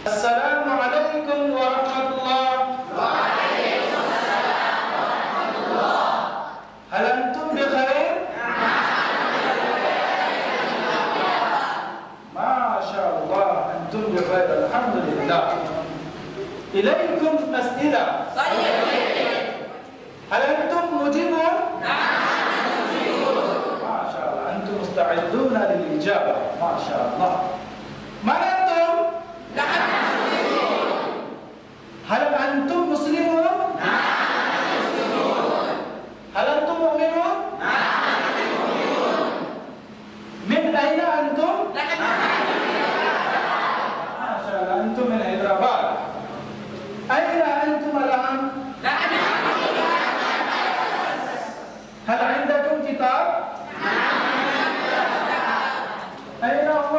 السلام عليكم ورحمة الله. وعليكم السلام ورحمة الله. هل أنتم بخير؟ ما شاء الله أنتم بخير الحمد لله. إليكم أسئلة. هل أنتم مجيبون؟ ما شاء الله أنتم مستعدون للإجابة ما شاء الله. من أنتم؟ هل أنتم مسلمون؟ هل أنتم مؤمنون؟ من أين أنتم؟ ما شاء الله أنتم من حيدرباد. أين أنتم الآن؟ هل عندكم كتاب؟ أين هو؟